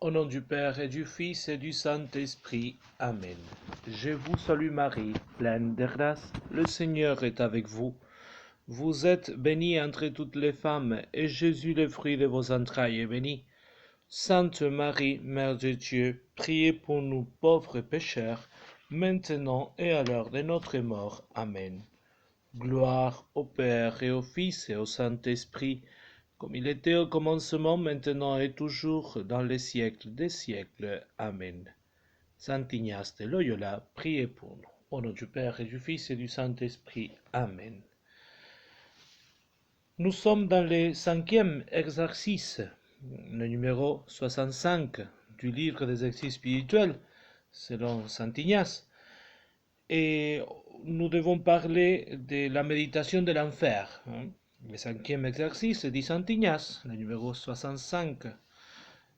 Au nom du Père et du Fils et du Saint-Esprit. Amen. Je vous salue Marie, pleine de grâce, le Seigneur est avec vous. Vous êtes bénie entre toutes les femmes, et Jésus, le fruit de vos entrailles, est béni. Sainte Marie, Mère de Dieu, priez pour nous pauvres pécheurs, maintenant et à l'heure de notre mort. Amen. Gloire au Père et au Fils et au Saint-Esprit, comme il était au commencement, maintenant et toujours, dans les siècles des siècles. Amen. Saint Ignace de Loyola, priez pour nous. Au nom du Père et du Fils et du Saint-Esprit. Amen. Nous sommes dans le 5e exercice, le numéro 65 du livre des exercices spirituels, selon Saint Ignace. Et nous devons parler de la méditation de l'enfer. Le 5e exercice dit Saint Ignace, le numéro 65.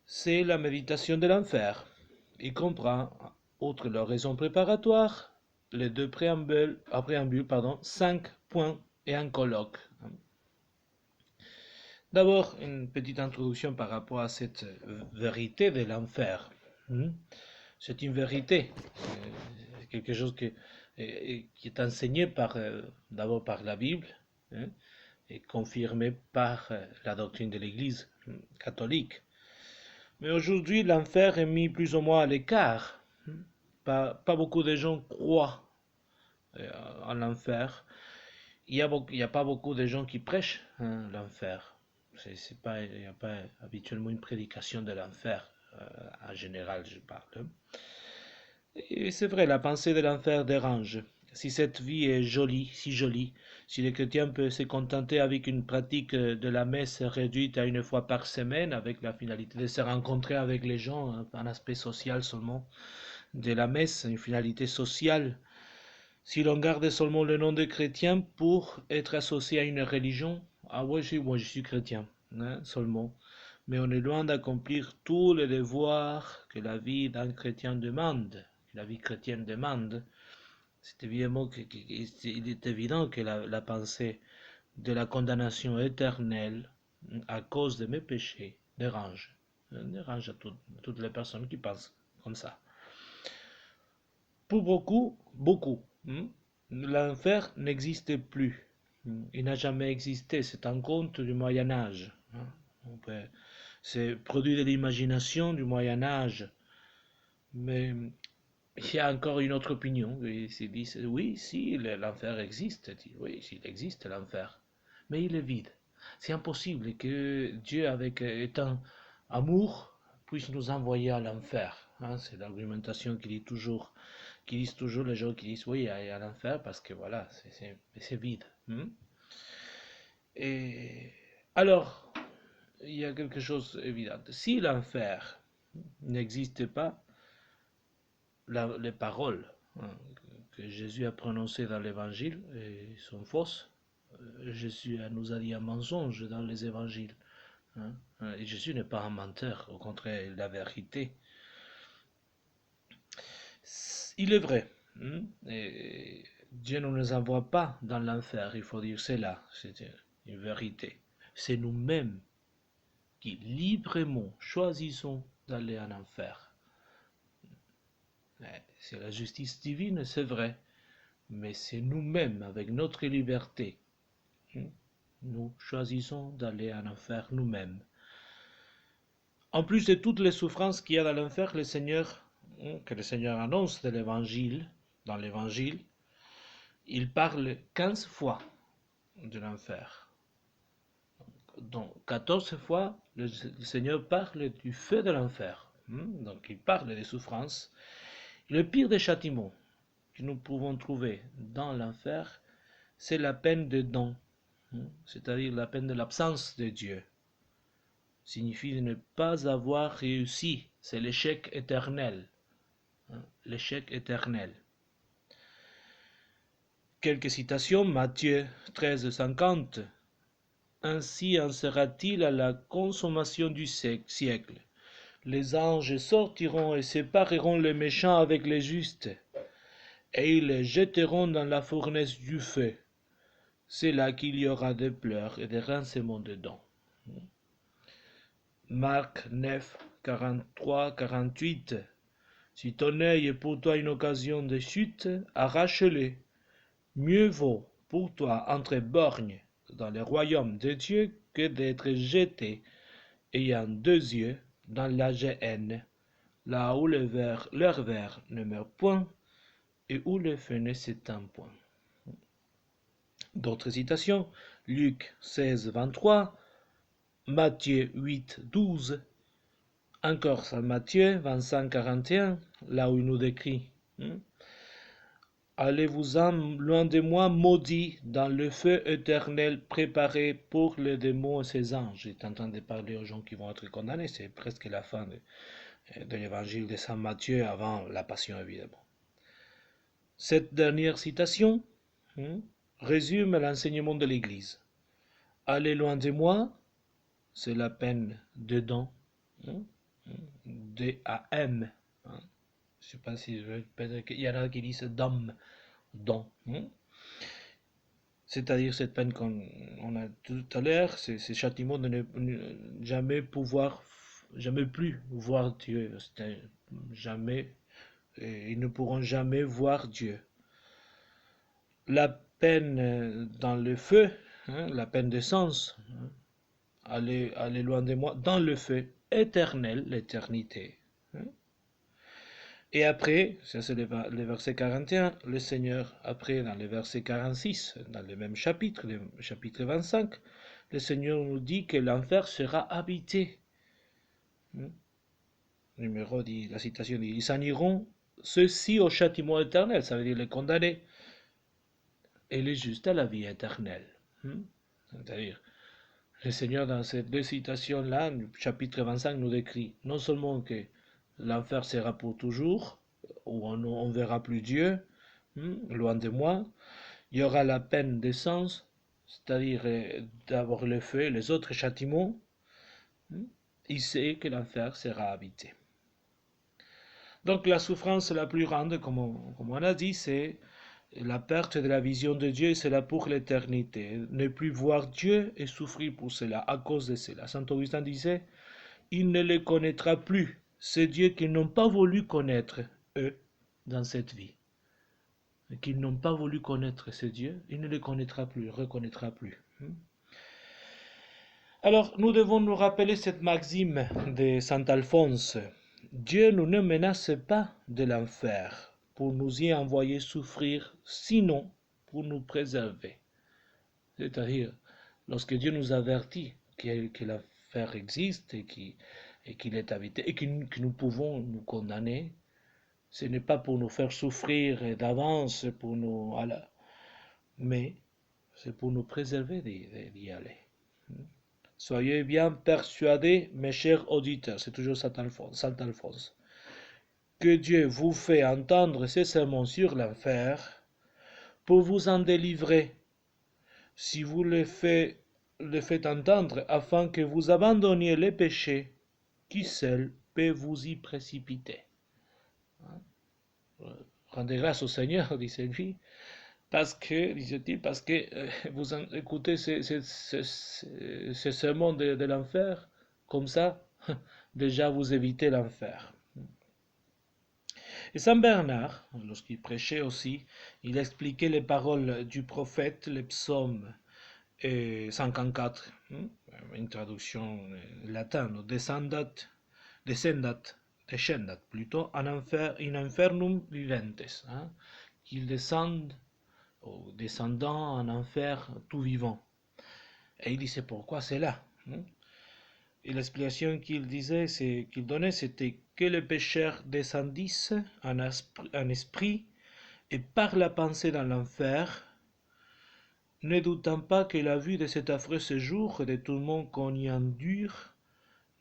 C'est la méditation de l'enfer. Il comprend, outre leurs raisons préparatoires, les deux préambules, 5 points et un colloque. D'abord, une petite introduction par rapport à cette vérité de l'enfer. C'est une vérité, quelque chose qui est enseigné d'abord par la Bible, et confirmé par la doctrine de l'Église catholique. Mais aujourd'hui, l'enfer est mis plus ou moins à l'écart. Pas beaucoup de gens croient en l'enfer. Il n'y a pas beaucoup de gens qui prêchent l'enfer. Il n'y a pas habituellement une prédication de l'enfer. En général, je parle. Et c'est vrai, la pensée de l'enfer dérange. Si cette vie est jolie, si jolie, si les chrétiens peuvent se contenter avec une pratique de la messe réduite à une fois par semaine, avec la finalité de se rencontrer avec les gens, un aspect social seulement de la messe, une finalité sociale, si l'on garde seulement le nom de chrétien pour être associé à une religion, ah ouais, moi je suis chrétien, seulement. Mais on est loin d'accomplir tous les devoirs que la vie d'un chrétien demande, que la vie chrétienne demande. Il est évident que la pensée de la condamnation éternelle à cause de mes péchés dérange à toutes les personnes qui pensent comme ça. Pour beaucoup, l'enfer n'existe plus. Il n'a jamais existé. C'est un conte du Moyen Âge. C'est produit de l'imagination du Moyen Âge. Mais il y a encore une autre opinion. Ils disent, oui, si l'enfer existe, oui, s'il existe l'enfer, mais il est vide. C'est impossible que Dieu, avec étant amour, puisse nous envoyer à l'enfer. C'est l'argumentation qui disent toujours les gens qui disent oui, il y a l'enfer parce que voilà, c'est vide. Et alors, il y a quelque chose d'évident. Si l'enfer n'existait pas, les paroles que Jésus a prononcées dans l'évangile sont fausses. Jésus nous a dit un mensonge dans les évangiles. Et Jésus n'est pas un menteur, au contraire, la vérité. Il est vrai. Et Dieu ne nous envoie pas dans l'enfer, il faut dire cela, c'est une vérité. C'est nous-mêmes qui librement choisissons d'aller en enfer. C'est la justice divine, c'est vrai, mais c'est nous-mêmes, avec notre liberté, nous choisissons d'aller en enfer nous-mêmes. En plus de toutes les souffrances qu'il y a dans l'enfer, que le Seigneur annonce dans l'évangile, il parle 15 fois de l'enfer. Donc 14 fois, le Seigneur parle du feu de l'enfer. Donc il parle des souffrances. Le pire des châtiments que nous pouvons trouver dans l'enfer, c'est la peine de don, c'est-à-dire la peine de l'absence de Dieu. Signifie de ne pas avoir réussi, c'est l'échec éternel. L'échec éternel. Quelques citations, Matthieu 13,50. Ainsi en sera-t-il à la consommation du siècle. Les anges sortiront et sépareront les méchants avec les justes, et ils les jetteront dans la fournaise du feu. C'est là qu'il y aura des pleurs et des rincements de dents. Marc 9, 43, 48. Si ton œil est pour toi une occasion de chute, arrache-le. Mieux vaut pour toi entrer borgne dans le royaume de Dieu que d'être jeté, ayant deux yeux, dans la géhenne, là où leur ver ne meurt point et où le feu ne s'éteint point. D'autres citations, Luc 16, 23, Matthieu 8, 12, encore Saint Matthieu 25, 41, là où il nous décrit Allez-vous-en loin de moi, maudit, dans le feu éternel préparé pour les démons et ses anges. Il est en train de parler aux gens qui vont être condamnés. C'est presque la fin de l'évangile de Saint Matthieu, avant la Passion, évidemment. Cette dernière citation résume l'enseignement de l'Église. Allez loin de moi, c'est la peine dedans, D-A-M. Je ne sais pas si il y en a qui disent d'homme, don. C'est-à-dire cette peine qu'on a tout à l'heure, ces châtiments de ne jamais plus voir Dieu. Jamais, ils ne pourront jamais voir Dieu. La peine dans le feu, la peine d'essence, allez loin de moi, dans le feu éternel, l'éternité. Et après, ça c'est le verset 41, le Seigneur, après dans le verset 46, dans le même chapitre, le chapitre 25, le Seigneur nous dit que l'enfer sera habité. Numéro dit, la citation dit, ils s'en iront, ceux-ci au châtiment éternel, ça veut dire les condamnés, et les justes à la vie éternelle. C'est-à-dire, le Seigneur dans ces deux citations-là, le chapitre 25 nous décrit non seulement que l'enfer sera pour toujours, où on ne verra plus Dieu, loin de moi. Il y aura la peine d'essence, c'est-à-dire d'avoir le feu et les autres châtiments. Il sait que l'enfer sera habité. Donc la souffrance la plus grande, comme on a dit, c'est la perte de la vision de Dieu, c'est là pour l'éternité. Ne plus voir Dieu et souffrir pour cela, à cause de cela. Saint Augustin disait, il ne les connaîtra plus, ces dieux qu'ils n'ont pas voulu connaître, eux, dans cette vie. Qu'ils n'ont pas voulu connaître ces dieux, il ne les connaîtra plus, reconnaîtra plus. Alors, nous devons nous rappeler cette maxime de Saint Alphonse. Dieu nous ne menace pas de l'enfer pour nous y envoyer souffrir, sinon pour nous préserver. C'est-à-dire, lorsque Dieu nous avertit que l'enfer existe et qu'il est habité et que nous pouvons nous condamner, ce n'est pas pour nous faire souffrir d'avance, mais c'est pour nous préserver d'y aller. Soyez bien persuadés, mes chers auditeurs, c'est toujours Saint Alphonse, que Dieu vous fait entendre ces sermons sur l'enfer pour vous en délivrer, si vous le faites entendre, afin que vous abandonniez les péchés qui seuls peuvent vous y précipiter. Rendez grâce au Seigneur, disait-il, disait-il, parce que vous écoutez ces sermons de l'enfer, comme ça, déjà vous évitez l'enfer. Et Saint Bernard, lorsqu'il prêchait aussi, il expliquait les paroles du prophète, les psaumes 54, une traduction latine, descendat plutôt, in infernum viventes, qu'il descende, ou descendant en enfer tout vivant. Et il disait pourquoi c'est là. Et l'explication qu'il donnait, c'était que les pécheurs descendissent en esprit et par la pensée dans l'enfer, ne doutant pas que la vue de cet affreux séjour et de tout le monde qu'on y endure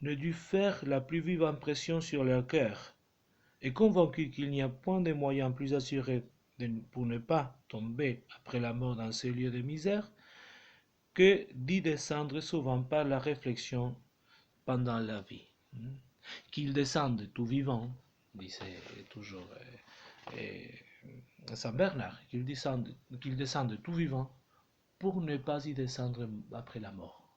ne dût faire la plus vive impression sur leur cœur, et convaincus qu'il n'y a point de moyen plus assuré pour ne pas tomber après la mort dans ces lieux de misère, que d'y descendre souvent par la réflexion pendant la vie. Qu'il descende tout vivant, disait toujours Saint Bernard, qu'il descende tout vivant pour ne pas y descendre après la mort.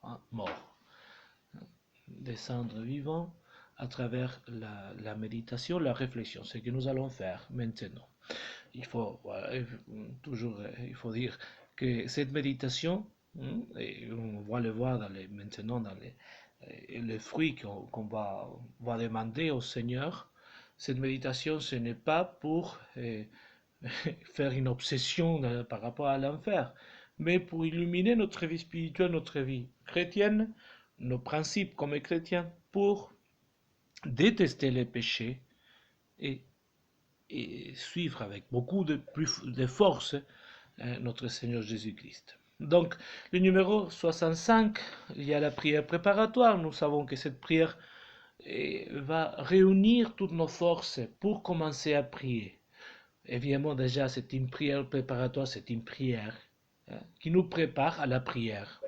Descendre vivant à travers la méditation, la réflexion, ce que nous allons faire maintenant. Voilà, il faut dire que cette méditation, et on va le voir maintenant dans les fruits qu'on va demander au Seigneur. Cette méditation, ce n'est pas pour faire une obsession par rapport à l'enfer, mais pour illuminer notre vie spirituelle, notre vie chrétienne, nos principes comme chrétiens, pour détester les péchés et, et suivre avec beaucoup de force notre Seigneur Jésus-Christ. Donc, le numéro 65, il y a la prière préparatoire. Nous savons que cette prière va réunir toutes nos forces pour commencer à prier. Évidemment, déjà, c'est une prière préparatoire, c'est une prière qui nous prépare à la prière.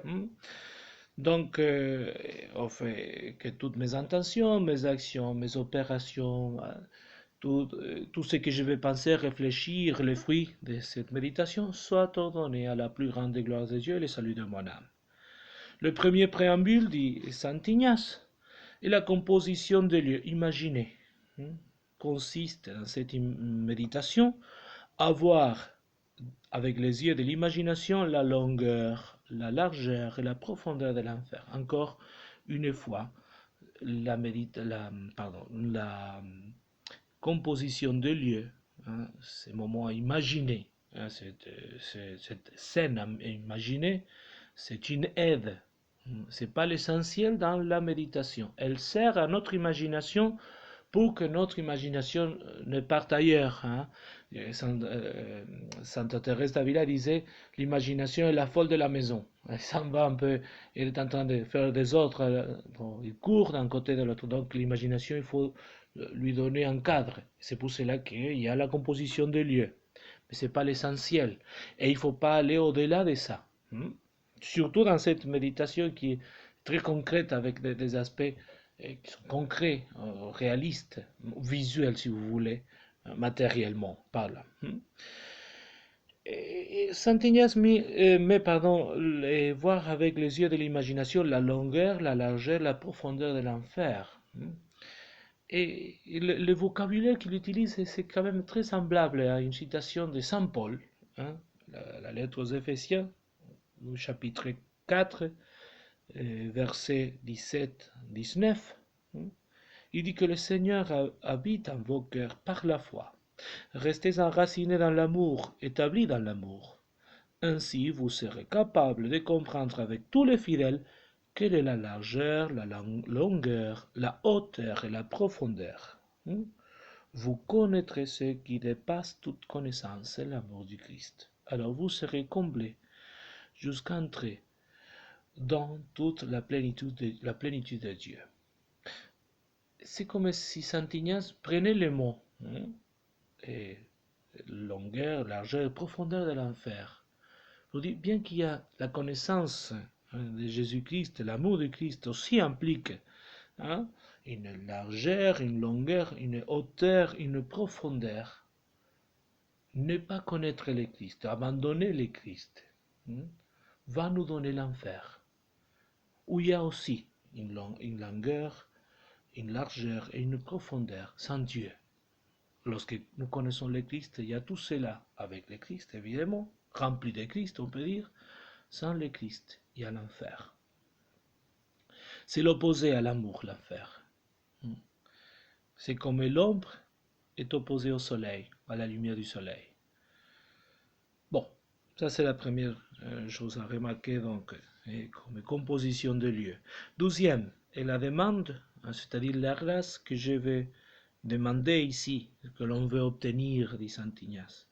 Donc, on fait que toutes mes intentions, mes actions, mes opérations, tout ce que je vais penser, réfléchir, les fruits de cette méditation soient ordonnés à la plus grande gloire de Dieu et le salut de mon âme. Le premier préambule dit Saint Ignace et la composition des lieux imaginés consiste dans cette méditation à voir avec les yeux de l'imagination la longueur, la largeur et la profondeur de l'enfer. Encore une fois, la composition de lieux, ces moments imaginés, cette scène imaginée, c'est une aide. C'est pas l'essentiel dans la méditation. Elle sert à notre imagination pour que notre imagination ne parte ailleurs. Sainte Thérèse d'Avila disait l'imagination est la folle de la maison. Elle s'en va un peu, elle est en train de faire des autres, il court d'un côté de l'autre. Donc l'imagination, il faut lui donner un cadre. C'est pour cela qu'il y a la composition des lieux. Mais ce n'est pas l'essentiel. Et il ne faut pas aller au-delà de ça. Surtout dans cette méditation qui est très concrète avec des aspects qui sont concrets, réalistes, visuels si vous voulez, matériellement parlant. Saint Ignace voir avec les yeux de l'imagination la longueur, la largeur, la profondeur de l'enfer. Et le vocabulaire qu'il utilise, c'est quand même très semblable à une citation de Saint Paul, la lettre aux Éphésiens, au chapitre 4, versets 17-19. Il dit que le Seigneur habite en vos cœurs par la foi. Restez enracinés dans l'amour, établis dans l'amour. Ainsi, vous serez capables de comprendre avec tous les fidèles quelle est la largeur, la longueur, la hauteur et la profondeur. Vous connaîtrez ce qui dépasse toute connaissance, l'amour du Christ. Alors vous serez comblés jusqu'à entrer dans toute la plénitude de Dieu. C'est comme si Saint Ignace prenait les mots et longueur, largeur, profondeur de l'enfer. Je dis bien qu'il y a la connaissance de Jésus-Christ, l'amour de Christ aussi implique une largeur, une longueur, une hauteur, une profondeur. Ne pas connaître le Christ, abandonner le Christ, va nous donner l'enfer, où il y a aussi une longueur, une largeur et une profondeur sans Dieu. Lorsque nous connaissons le Christ, il y a tout cela avec le Christ, évidemment, rempli de Christ, on peut dire. Sans le Christ, il y a l'enfer. C'est l'opposé à l'amour, l'enfer. C'est comme l'ombre est opposée au soleil, à la lumière du soleil. Bon, ça c'est la première chose à remarquer, donc, comme composition de lieu. Deuxième est la demande, c'est-à-dire la grâce que je vais demander ici, que l'on veut obtenir, dit Saint Ignace.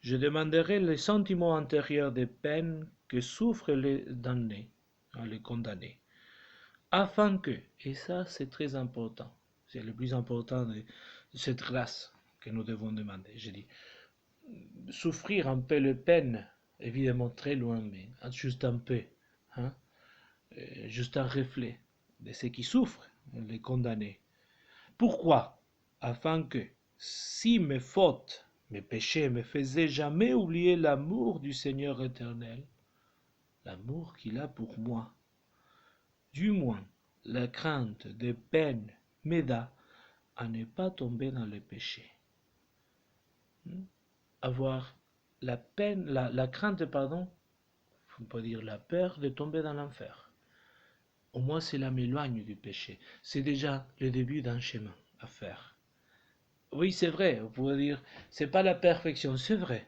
Je demanderai les sentiments intérieurs de peine que souffrent les damnés, les condamnés, afin que, et ça c'est très important, c'est le plus important de cette grâce que nous devons demander, je dis, souffrir un peu les peines, évidemment très loin, mais juste un peu, juste un reflet de ceux qui souffrent, les condamnés. Pourquoi? Afin que, si mes fautes, mes péchés me faisaient jamais oublier l'amour du Seigneur éternel, l'amour qu'il a pour moi, du moins la crainte des peines m'aida à ne pas tomber dans le péché. Avoir la peine, la crainte, pardon, on peut dire la peur de tomber dans l'enfer. Au moins cela m'éloigne du péché. C'est déjà le début d'un chemin à faire. Oui, c'est vrai, vous pouvez dire, c'est pas la perfection, c'est vrai.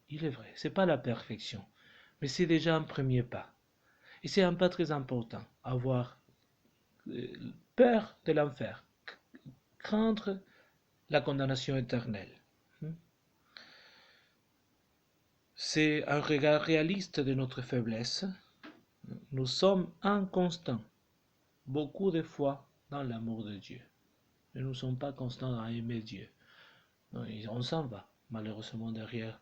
Il est vrai, c'est pas la perfection. Mais c'est déjà un premier pas. Et c'est un pas très important, avoir peur de l'enfer, craindre la condamnation éternelle. C'est un regard réaliste de notre faiblesse. Nous sommes inconstants, beaucoup de fois, dans l'amour de Dieu. Mais nous ne sommes pas constants à aimer Dieu. Non, on s'en va, malheureusement, derrière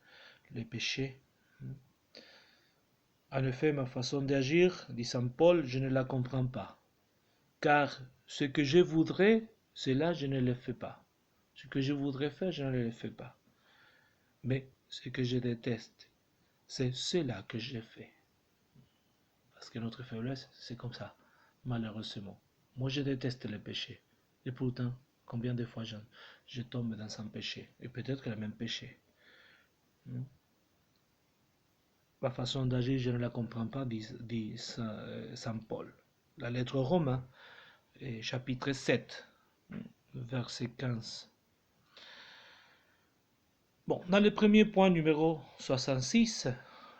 les péchés. En effet, ma façon d'agir, dit saint Paul, je ne la comprends pas. Car ce que je voudrais, cela je ne le fais pas. Ce que je voudrais faire, je ne le fais pas. Mais ce que je déteste, c'est cela que je fais. Parce que notre faiblesse, c'est comme ça, malheureusement. Moi, je déteste le péché. Et pourtant, combien de fois je tombe dans un péché, et peut-être le même péché. Ma façon d'agir, je ne la comprends pas, dit saint Paul. La lettre aux Romains, chapitre 7, verset 15. Bon, dans le premier point numéro 66,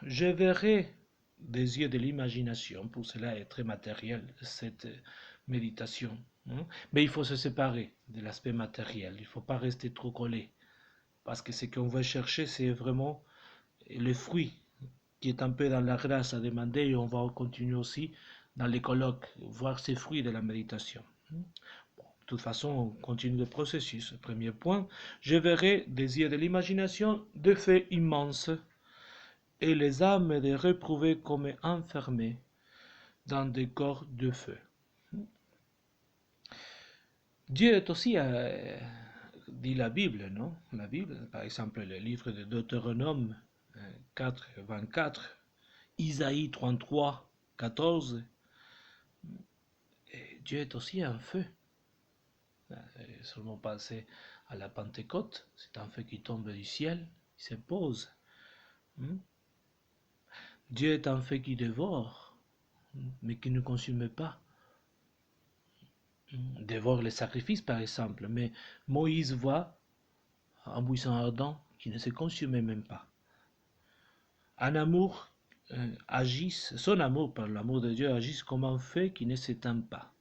je verrai des yeux de l'imagination. Pour cela est très matériel cette méditation. Mais il faut se séparer de l'aspect matériel. Il ne faut pas rester trop collé. Parce que ce qu'on va chercher, c'est vraiment le fruit qui est un peu dans la grâce à demander. Et on va continuer aussi dans les colloques, voir ces fruits de la méditation. De toute façon, on continue le processus. Premier point, je verrai des yeux de l'imagination des faits immenses et les âmes des réprouvés comme enfermées dans des corps de feu. Dieu est aussi, dit la Bible, non? La Bible, par exemple, le livre de Deutéronome 4, 24, Isaïe 33, 14. Et Dieu est aussi un feu. Seulement penser à la Pentecôte, c'est un feu qui tombe du ciel, il se pose. Dieu est un feu qui dévore, mais qui ne consume pas. Dévore les sacrifices, par exemple, mais Moïse voit un buisson ardent qui ne se consume même pas. Un amour son amour par l'amour de Dieu agisse comme un feu qui ne s'éteint pas.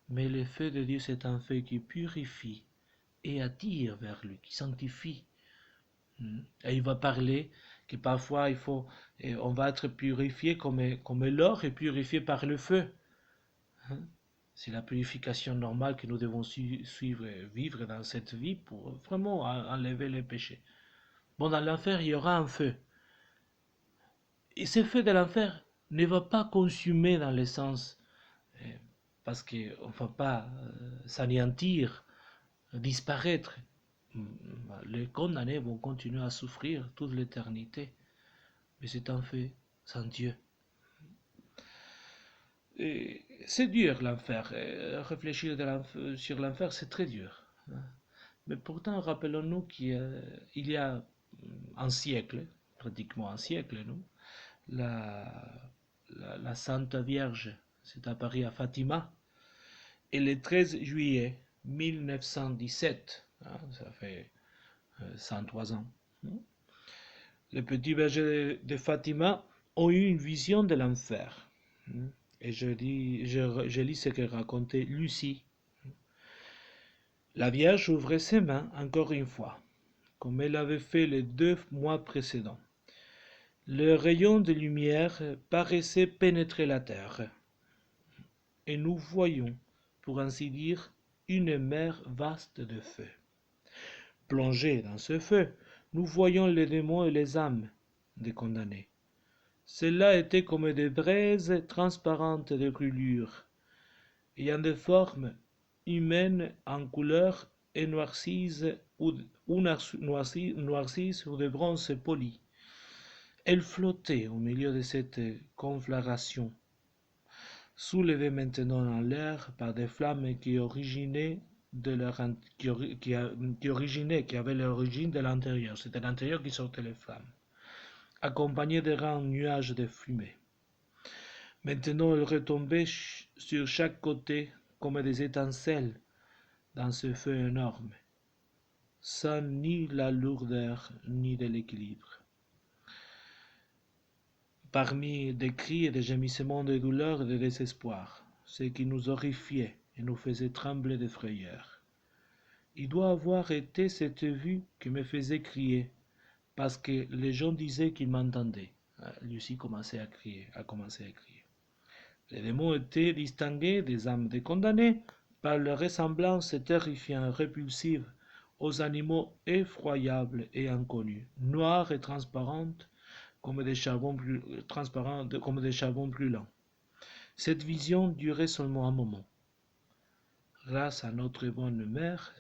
Mais le feu de Dieu, c'est un feu qui purifie et attire vers lui, qui sanctifie. Et il va parler que parfois on va être purifié comme l'or est purifié par le feu. C'est la purification normale que nous devons suivre et vivre dans cette vie pour vraiment enlever les péchés. Bon, dans l'enfer, il y aura un feu. Et ce feu de l'enfer ne va pas consumer dans le sens, parce qu'on ne va pas s'anéantir, disparaître. Les condamnés vont continuer à souffrir toute l'éternité. Mais c'est un feu sans Dieu. C'est dur l'enfer. Réfléchir sur l'enfer, c'est très dur. Mais pourtant, rappelons-nous qu'il y a un siècle, pratiquement un siècle, non, la Sainte Vierge s'est apparue à Fatima. Et le 13 juillet 1917, ça fait 103 ans, les petits bergers de Fatima ont eu une vision de l'enfer. Et je lis ce que racontait Lucie. La Vierge ouvrait ses mains encore une fois, comme elle avait fait les 2 mois précédents. Le rayon de lumière paraissait pénétrer la terre, et nous voyions, pour ainsi dire, une mer vaste de feu. Plongés dans ce feu, nous voyions les démons et les âmes des condamnés. Cela était comme des braises transparentes de brûlure, ayant des formes humaines en couleur et noircies ou de bronze poli. Elles flottaient au milieu de cette conflagration, soulevées maintenant en l'air par des flammes qui originaient qui avait l'origine de l'intérieur. C'était l'intérieur qui sortait les flammes, accompagné de grands nuages de fumée. Maintenant, elles retombaient sur chaque côté comme des étincelles dans ce feu énorme, sans ni la lourdeur ni de l'équilibre. Parmi des cris et des gémissements de douleur et de désespoir, ce qui nous horrifiait et nous faisait trembler de frayeur. Il doit avoir été cette vue qui me faisait crier, parce que les gens disaient qu'ils m'entendaient. Lucie a commencé à crier. Les démons étaient distingués des âmes des condamnés par leur ressemblance terrifiante et répulsive aux animaux effroyables et inconnus, noirs et transparentes comme des charbons brûlants. Cette vision durait seulement un moment. Grâce à notre bonne mère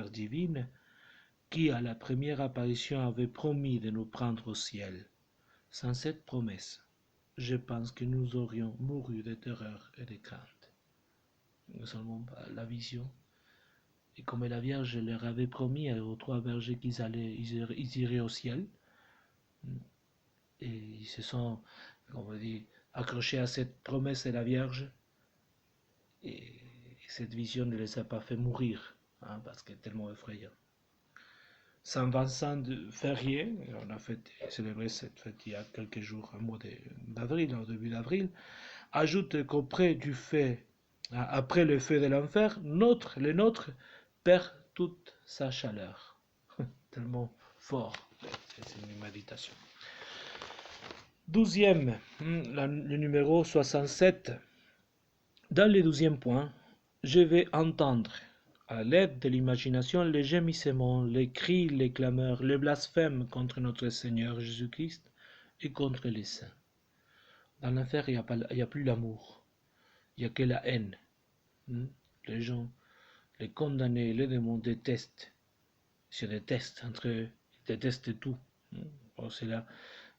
divine, qui à la première apparition avait promis de nous prendre au ciel. Sans cette promesse, je pense que nous aurions mouru de terreur et de crainte. Seulement la vision. Et comme la Vierge leur avait promis aux trois bergers qu'ils iraient au ciel, et ils se sont, accrochés à cette promesse de la Vierge, et cette vision ne les a pas fait mourir, parce qu'elle est tellement effrayante. Saint Vincent de Ferrier, on a célébré cette fête il y a quelques jours, un mois d'avril, au début d'avril, ajoute qu'auprès du fait, après le feu de l'enfer, le nôtre perd toute sa chaleur. Tellement fort, c'est une méditation. 12e, le numéro 67. Dans le 12e point, je vais entendre, à l'aide de l'imagination, les gémissements, les cris, les clameurs, les blasphèmes contre notre Seigneur Jésus-Christ et contre les saints. Dans l'enfer, il n'y a plus l'amour, il n'y a que la haine. Les gens, les condamnés, les démons détestent, se détestent entre eux, ils détestent tout. Bon, c'est là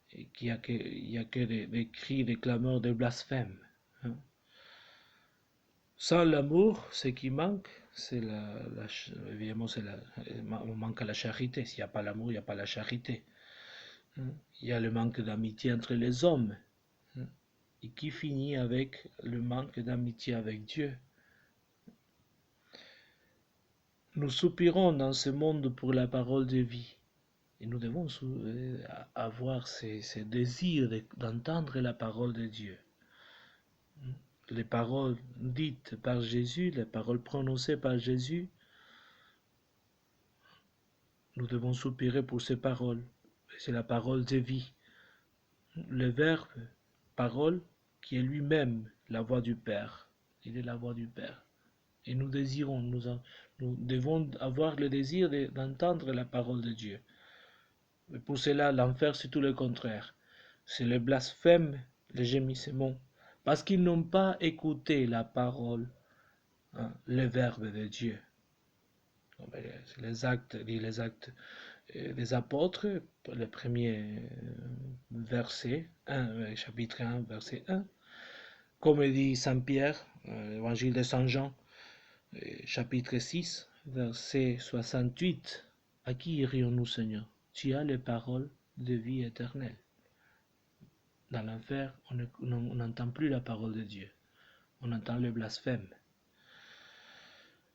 qu'il n'y a que des cris, des clameurs, des blasphèmes. Sans l'amour, ce qui manque, c'est évidemment, on manque à la charité. S'il n'y a pas l'amour, il n'y a pas la charité. Il y a le manque d'amitié entre les hommes, et qui finit avec le manque d'amitié avec Dieu. Nous soupirons dans ce monde pour la parole de vie, et nous devons avoir ce désir d'entendre la parole de Dieu. Les paroles dites par Jésus, les paroles prononcées par Jésus, nous devons soupirer pour ces paroles. C'est la parole de vie. Le Verbe, parole, qui est lui-même la voix du Père. Il est la voix du Père. Et nous désirons, nous devons avoir le désir d'entendre la parole de Dieu. Mais pour cela, l'enfer, c'est tout le contraire. C'est le blasphème, le gémissement, parce qu'ils n'ont pas écouté la parole, le Verbe de Dieu. Les actes des apôtres, le premier verset, chapitre 1, verset 1, comme dit Saint Pierre, l'évangile de Saint Jean, chapitre 6, verset 68, à qui irions-nous, Seigneur? Tu as les paroles de vie éternelle. Dans l'enfer, on n'entend plus la parole de Dieu, on entend le blasphème.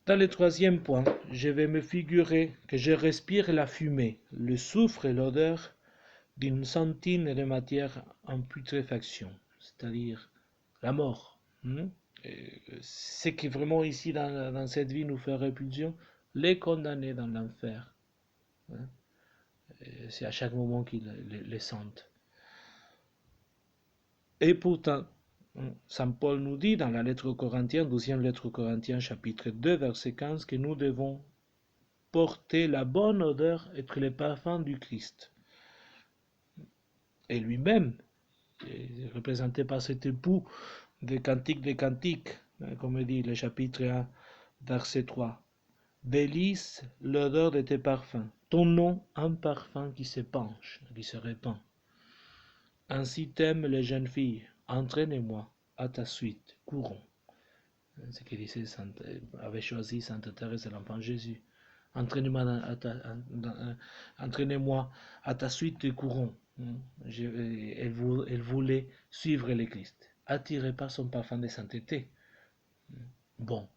Dans le 3e point, je vais me figurer que je respire la fumée, le soufre et l'odeur d'une centine de matière en putréfaction, c'est-à-dire la mort. Ce qui vraiment ici dans cette vie nous fait répulsion, les condamnés dans l'enfer. C'est à chaque moment qu'ils les sentent. Et pourtant, Saint Paul nous dit dans la lettre aux Corinthiens, 12e lettre aux Corinthiens, chapitre 2, verset 15, que nous devons porter la bonne odeur, être les parfums du Christ. Et lui-même, représenté par cet époux des Cantiques, comme dit le chapitre 1, verset 3. Délice l'odeur de tes parfums, ton nom un parfum qui se penche, qui se répand. Ainsi t'aiment les jeunes filles, entraînez-moi à ta suite, courons. Ce que disait avait choisi Sainte Thérèse de l'Enfant Jésus. Entraînez-moi entraînez-moi à ta suite de courant. Elle voulait suivre le Christ, attirée par son parfum de sainteté. Bon,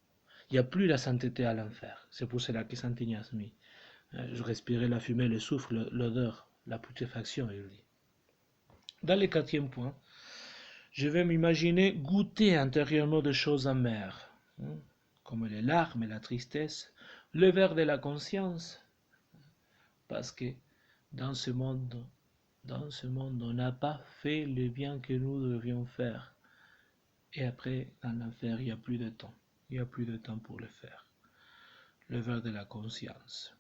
il n'y a plus la sainteté à l'enfer. C'est pour cela que Saint Ignace mit. Je respirais la fumée, le soufre, l'odeur, la putréfaction, il dit. Dans le quatrième point, je vais m'imaginer goûter intérieurement des choses amères, comme les larmes et la tristesse, le verre de la conscience, parce que dans ce monde, on n'a pas fait le bien que nous devions faire. Et après, dans l'enfer, il n'y a plus de temps. Il n'y a plus de temps pour le faire. Le verre de la conscience.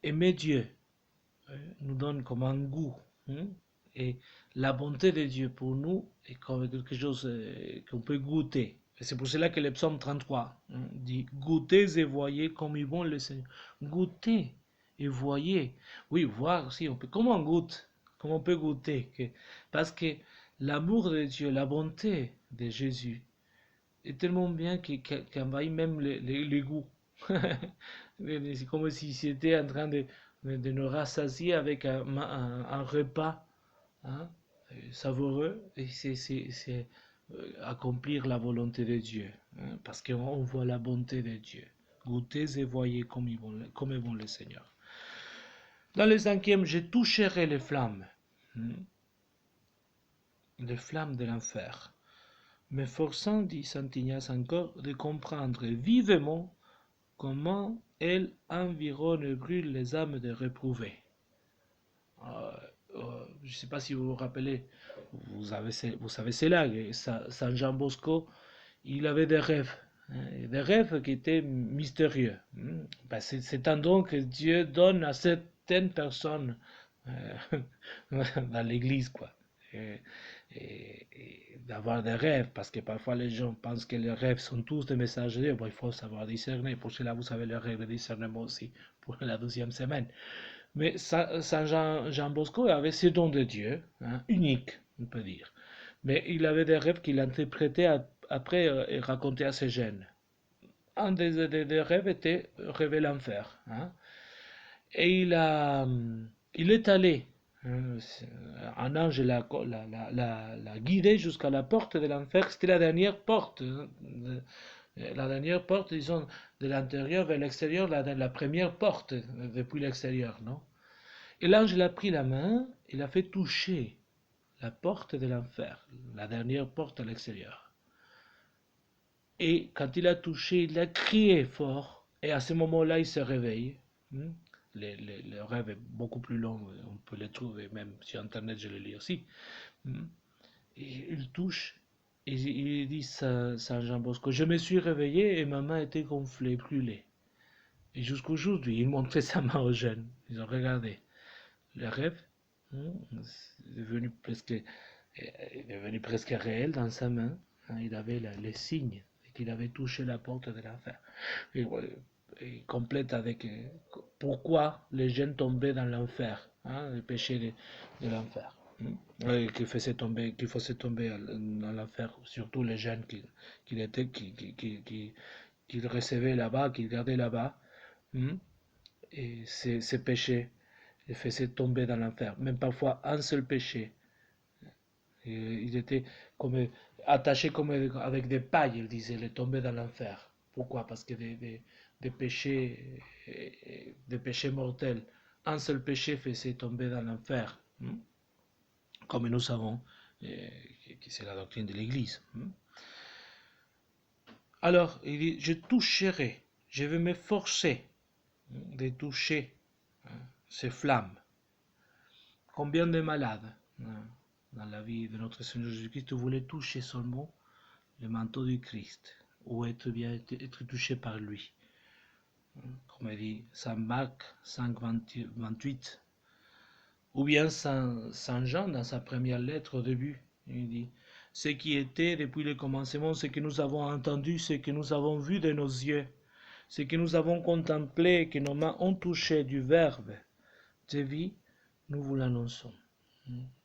Aimer Dieu nous donne comme un goût. Et la bonté de Dieu pour nous est comme quelque chose qu'on peut goûter. Et c'est pour cela que le psaume 33 dit goûtez et voyez comme il bon le Seigneur. Goûtez et voyez. Oui, voir aussi. Comment on goûte? Comment on peut goûter? Parce que l'amour de Dieu, la bonté de Jésus est tellement bien qu'il envahit même les goûts. C'est comme si c'était en train de nous rassasier avec un repas savoureux, et c'est accomplir la volonté de Dieu, parce qu'on voit la bonté de Dieu. Goûtez et voyez comme est bon le Seigneur. Dans le cinquième, je toucherai les flammes de l'enfer, m'efforçant, dit saint Ignace encore, de comprendre vivement comment elles environnent et brûlent les âmes des réprouvés. Je ne sais pas si vous vous rappelez, vous savez cela, Saint Jean Bosco, il avait des rêves qui étaient mystérieux. C'est un don que Dieu donne à certaines personnes dans l'église, quoi. Et d'avoir des rêves, parce que parfois les gens pensent que les rêves sont tous des messages de Dieu. Bon, il faut savoir discerner. Pour cela, vous avez le rêve de discernement aussi pour la 12e semaine. Mais Saint Jean Bosco avait ce don de Dieu, unique, on peut dire. Mais il avait des rêves qu'il interprétait après et racontait à ses jeunes. Un des rêves était rêver l'enfer. Et il est allé. Un ange l'a guidé jusqu'à la porte de l'enfer. C'était la dernière porte. La dernière porte, disons, de l'intérieur vers l'extérieur, la première porte depuis l'extérieur, non? Et l'ange l'a pris la main et l'a fait toucher la porte de l'enfer, la dernière porte à l'extérieur. Et quand il a touché, il a crié fort, et à ce moment-là, il se réveille. Le rêve est beaucoup plus long, on peut le trouver même sur Internet, je le lis aussi. Et il touche, et il dit Saint Jean Bosco, je me suis réveillé et ma main était gonflée, brûlée. Et jusqu'aujourd'hui, il montrait sa main aux jeunes. Ils ont regardé. Le rêve est devenu presque réel dans sa main. Il avait les signes qu'il avait touché la porte de l'enfer. Et complète avec pourquoi les jeunes tombaient dans l'enfer, le péché de l'enfer. Qui faisait tomber dans l'enfer, surtout les jeunes qu'il recevait là-bas, qu'il gardait là-bas. Et ces péchés les faisait tomber dans l'enfer. Même parfois un seul péché. Et il était comme attaché comme avec des pailles, il disait, les tomber dans l'enfer. Pourquoi? Parce que des péchés mortels, un seul péché faisait tomber dans l'enfer. Comme nous savons que c'est la doctrine de l'Église. Alors, il dit, je toucherai, je vais m'efforcer de toucher ces flammes. Combien de malades dans la vie de notre Seigneur Jésus-Christ voulaient toucher seulement le manteau du Christ ou être touché par lui. Comme dit Saint Marc 5, 28. Ou bien Saint Jean dans sa première lettre au début. Il dit ce qui était depuis le commencement, ce que nous avons entendu, ce que nous avons vu de nos yeux, ce que nous avons contemplé, que nos mains ont touché du Verbe de vie, nous vous l'annonçons.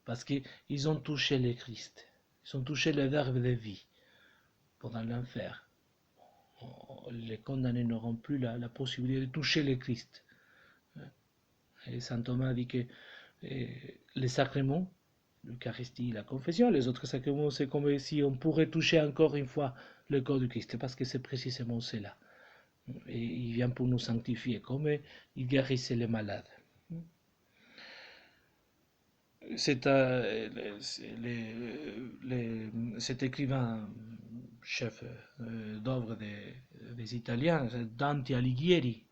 Parce qu'ils ont touché le Christ, ils ont touché le Verbe de vie. pendant l'enfer. Les condamnés n'auront plus la possibilité de toucher le Christ. Et saint Thomas dit que les sacrements, l'Eucharistie, la confession, les autres sacrements, c'est comme si on pourrait toucher encore une fois le corps du Christ, parce que c'est précisément cela. Et il vient pour nous sanctifier, comme il guérissait les malades. Cet écrivain chef d'œuvre des Italiens, Dante Alighieri,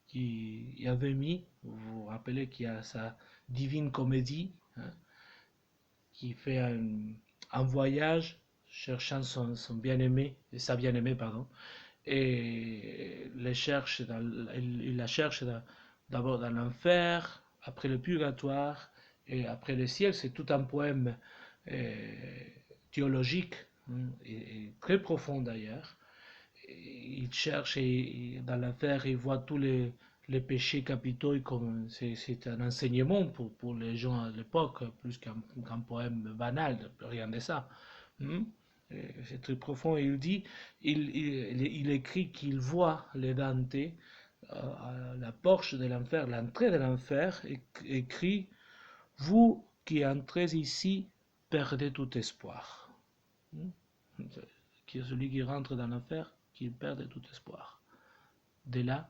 qui avait mis, vous vous rappelez qu'il y a sa Divine Comédie, qui fait un voyage cherchant son bien-aimé, sa bien-aimée, pardon, et il la cherche d'abord dans l'enfer, après le purgatoire, et après le ciel. C'est tout un poème théologique, et très profond d'ailleurs. Il cherche et dans l'enfer, il voit tous les péchés capitaux, comme c'est un enseignement pour les gens à l'époque, plus qu'un poème banal, rien de ça. C'est très profond. Il dit, il écrit qu'il voit les Dante à la porte de l'enfer, l'entrée de l'enfer, et écrit: vous qui entrez ici, perdez tout espoir. Celui qui rentre dans l'enfer, qui perd tout espoir. De là,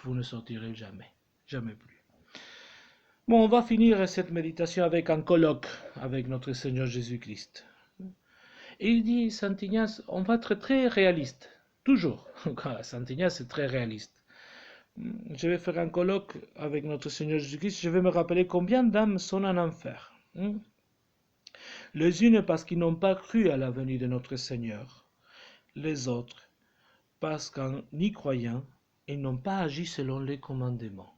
vous ne sortirez jamais, jamais plus. Bon, on va finir cette méditation avec un colloque avec notre Seigneur Jésus-Christ. Et il dit, Saint Ignace, on va être très réaliste, toujours. Saint Ignace est très réaliste. Je vais faire un colloque avec notre Seigneur Jésus-Christ, je vais me rappeler combien d'âmes sont en enfer. Les unes parce qu'ils n'ont pas cru à la venue de notre Seigneur, les autres parce qu'en y croyant, ils n'ont pas agi selon les commandements.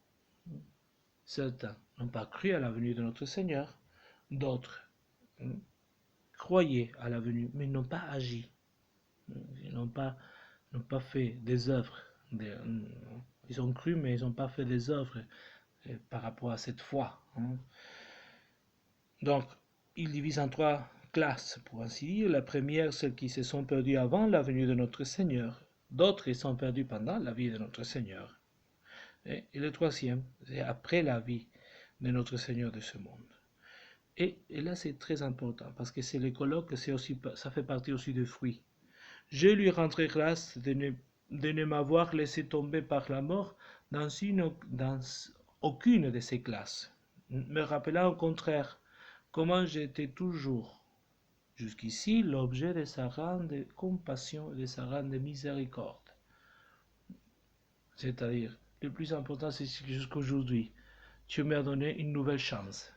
Certains n'ont pas cru à la venue de notre Seigneur, d'autres croyaient à la venue, mais n'ont pas agi. Ils n'ont pas fait des œuvres. Ils ont cru, mais ils n'ont pas fait des œuvres par rapport à cette foi. Donc, ils divisent en trois classes, pour ainsi dire. La première, celles qui se sont perdues avant la venue de notre Seigneur. D'autres, ils sont perdus pendant la vie de notre Seigneur. Et le troisième, c'est après la vie de notre Seigneur de ce monde. Et là, c'est très important, parce que c'est le colloque, ça fait partie aussi des fruits. Je lui rendrai grâce de ne m'avoir laissé tomber par la mort dans aucune de ces classes, me rappelant au contraire comment j'étais toujours, jusqu'ici, l'objet de sa grande compassion et de sa grande miséricorde. C'est-à-dire, le plus important, c'est que jusqu'aujourd'hui, tu m'as donné une nouvelle chance.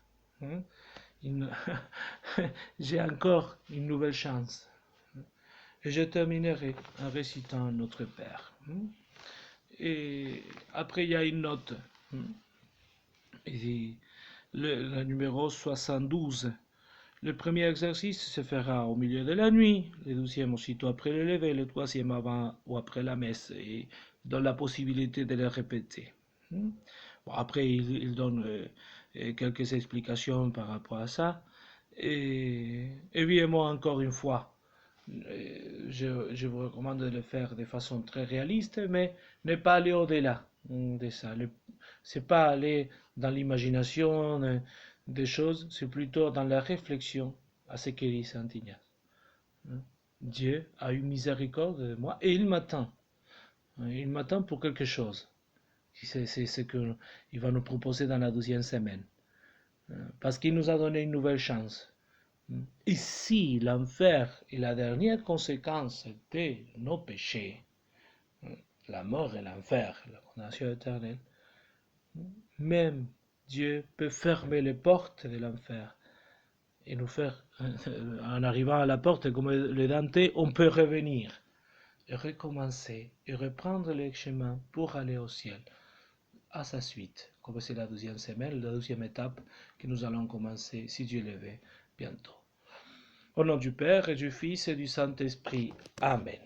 J'ai encore une nouvelle chance. Et je terminerai en récitant Notre Père. Et après, il y a une note. Et le numéro 72. Le premier exercice se fera au milieu de la nuit, le deuxième aussitôt après le lever, le troisième avant ou après la messe, et donne la possibilité de le répéter. Bon, après, il donne quelques explications par rapport à ça. Et évidemment, encore une fois, je vous recommande de le faire de façon très réaliste, mais ne pas aller au-delà de ça. C'est pas aller dans l'imagination des choses, c'est plutôt dans la réflexion à ce que dit Saint Ignace. Dieu a eu miséricorde de moi et il m'attend. Il m'attend pour quelque chose. C'est ce qu'il va nous proposer dans la 12e semaine. Parce qu'il nous a donné une nouvelle chance. Ici, l'enfer et la dernière conséquence de nos péchés, la mort et l'enfer, la condamnation éternelle, même Dieu peut fermer les portes de l'enfer et nous faire, en arrivant à la porte, comme le Dante, on peut revenir et recommencer et reprendre le chemin pour aller au ciel à sa suite, comme c'est la 12e semaine, la 12e étape que nous allons commencer, si Dieu le veut, bientôt. Au nom du Père et du Fils et du Saint-Esprit. Amen.